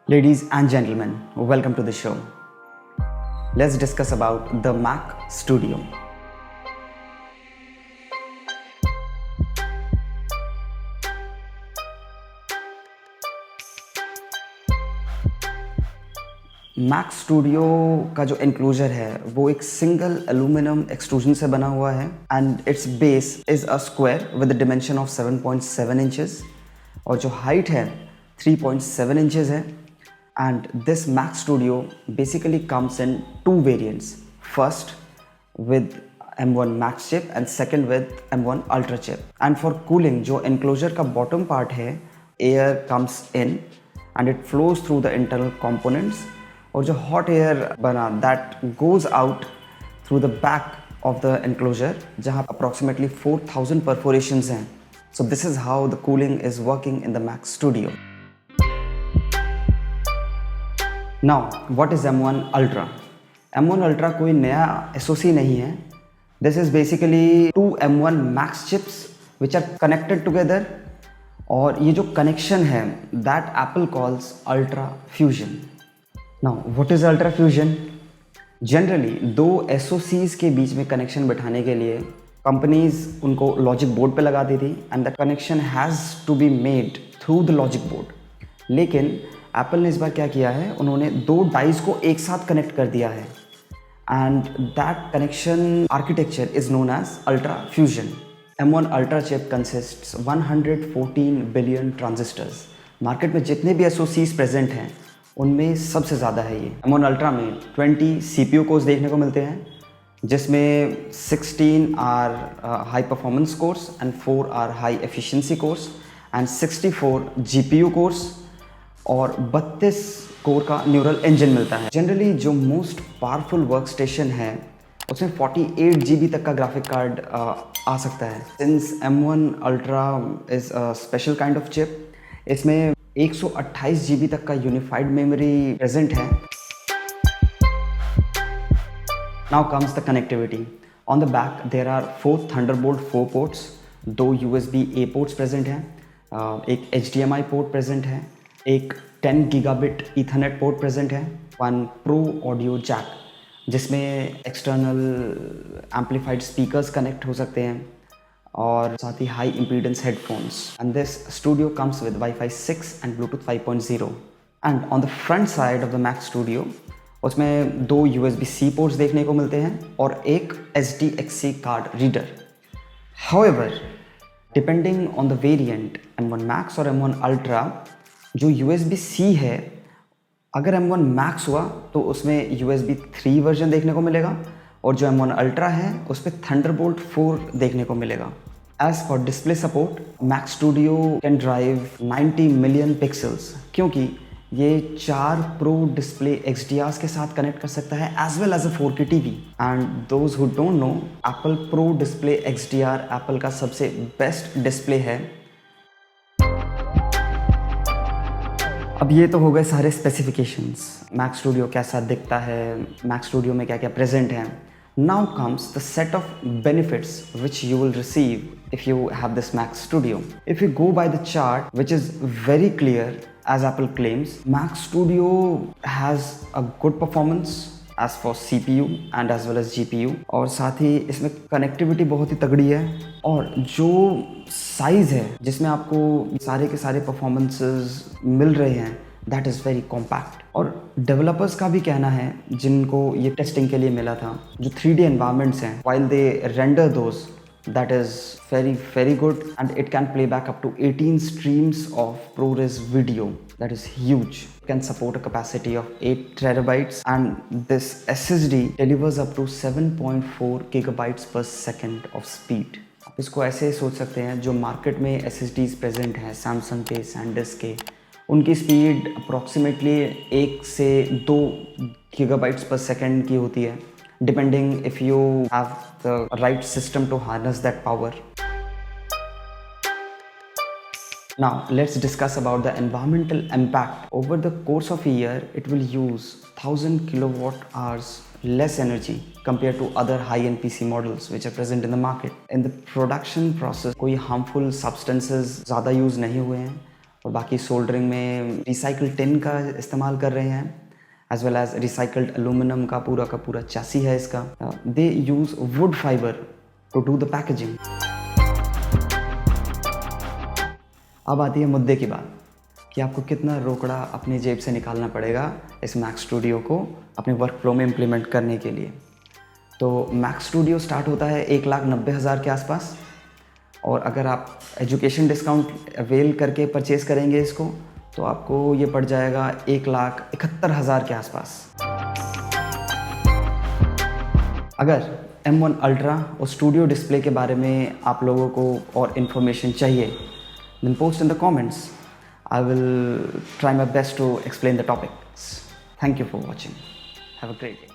Ladies and gentlemen, welcome to the show. Let's discuss about the Mac Studio. Mac Studio का जो enclosure है वो एक single aluminium extrusion से बना हुआ है and it's base is a square with the dimension of 7.7 inches और जो हाइट है 3.7 इंचेस है. And this Mac Studio basically comes in two variants. First with M1 Max chip and second with M1 Ultra chip. And for cooling, जो enclosure का bottom part है, air comes in and it flows through the internal components. और जो hot air बना that goes out through the back of the enclosure, जहाँ approximately 4,000 perforations हैं. So this is how the cooling is working in the Mac Studio. Now, what is M1 Ultra? M1 Ultra कोई नया SoC नहीं है. This is basically two M1 Max chips which are connected together. और ये जो connection है that Apple calls Ultra Fusion. Now, what is Ultra Fusion? Generally, दो SoCs के बीच में connection बैठाने के लिए companies उनको logic board पे लगाती थी and the connection has to be made through the logic board. लेकिन एप्पल ने इस बार क्या किया है, उन्होंने दो डाइज को एक साथ कनेक्ट कर दिया है and that connection architecture is known as ultra fusion. M1 ultra chip consists 114 billion transistors. Market में जितने भी SoCs प्रेजेंट हैं उनमें सबसे ज़्यादा है ये. M1 अल्ट्रा में 20 CPU कोर्स देखने को मिलते हैं जिसमें 16 are high performance cores and 4 are high efficiency cores and 64 GPU cores और 32 कोर का न्यूरल इंजन मिलता है. जनरली जो मोस्ट पावरफुल वर्क स्टेशन है उसमें 48 GB तक का ग्राफिक कार्ड आ सकता है. Since M1 ultra is a special kind of chip, इसमें 128 GB तक का यूनिफाइड मेमोरी प्रेजेंट है. Now comes the connectivity. On the back there are 4 Thunderbolt 4 ports, 2 USB-A ports present हैं, एक HDMI पोर्ट प्रेजेंट है, एक 10 गीगाबिट ईथरनेट पोर्ट प्रेजेंट है, 1 pro audio jack जिसमें एक्सटर्नल एम्पलीफाइड स्पीकर्स कनेक्ट हो सकते हैं और साथ ही high impedance headphones. And this studio comes with Wi-Fi 6 and Bluetooth 5.0. And on the front side of the Mac studio उसमें 2 USB-C ports देखने को मिलते हैं और एक SDXC card reader. However, depending on the variant M1 Max और M1 Ultra, जो USB-C है अगर M1 Max हुआ तो उसमें USB 3 वर्जन देखने को मिलेगा और जो M1 Ultra है उस पर Thunderbolt 4 देखने को मिलेगा. As for display support, Mac Studio can drive 90 million pixels क्योंकि ये 4 प्रो डिस्प्ले XDRs के साथ कनेक्ट कर सकता है as well as a 4K TV. And those who don't know, Apple Pro Display XDR Apple का सबसे बेस्ट डिस्प्ले है. अब ये तो हो गए सारे स्पेसिफिकेशंस, Mac Studio कैसा दिखता है, Mac Studio में क्या क्या प्रेजेंट है. Now comes the set of benefits which you will receive if you have this Mac Studio. If you go by the chart which is very clear as Apple claims, Mac Studio has a good performance as for CPU and as well as GPU और साथ ही इसमें connectivity बहुत ही तगड़ी है और जो size है जिसमें आपको सारे के सारे परफॉर्मेंसेस मिल रहे हैं दैट इज़ वेरी कॉम्पैक्ट. और डेवलपर्स का भी कहना है जिनको ये टेस्टिंग के लिए मिला था, जो 3D एनवायरनमेंट्स हैं, while they render those, that is very good and it can play back up to 18 streams of ProRes video. That is huge. It can support a capacity of 8 terabytes and this SSD delivers up to 7.4 gigabytes per second of speed. आप इसको ऐसे सोच सकते हैं, जो market में SSDs present हैं Samsung के, सैंडिस्क के, उनकी स्पीड अप्रॉक्सीमेटली 1 से 2 गीगाबाइट्स पर सेकेंड की होती है, depending if you have the right system to harness that power. Now let's discuss about the environmental impact. Over the course of a year, it will use 1000 kilowatt hours less energy compared to other high-end PC models which are present in the market. In the production process, कोई harmful substances ज़्यादा use नहीं हुए हैं और बाकी soldering में recycled tin का इस्तेमाल कर रहे हैं, as well as recycled aluminium का पूरा चासी है इसका। They use wood fibre to do the packaging. अब आती है मुद्दे की बात कि आपको कितना रोकड़ा अपनी जेब से निकालना पड़ेगा इस मैक्स स्टूडियो को अपने वर्क फ्लो में इम्प्लीमेंट करने के लिए। तो मैक्स स्टूडियो स्टार्ट होता है 1,90,000 के आसपास, और अगर आप एजुकेशन डिस्काउंट अवेल करके परचेज़ करेंगे इसको तो आपको ये पड़ जाएगा 1,71,000 के आसपास। अगर M1 अल्ट्रा और स्टूडियो डिस्प्ले के बारे में आप लोगों को और इन्फॉर्मेशन चाहिए, then post in the comments. I will try my best to explain the topics. Thank you for watching. Have a great day.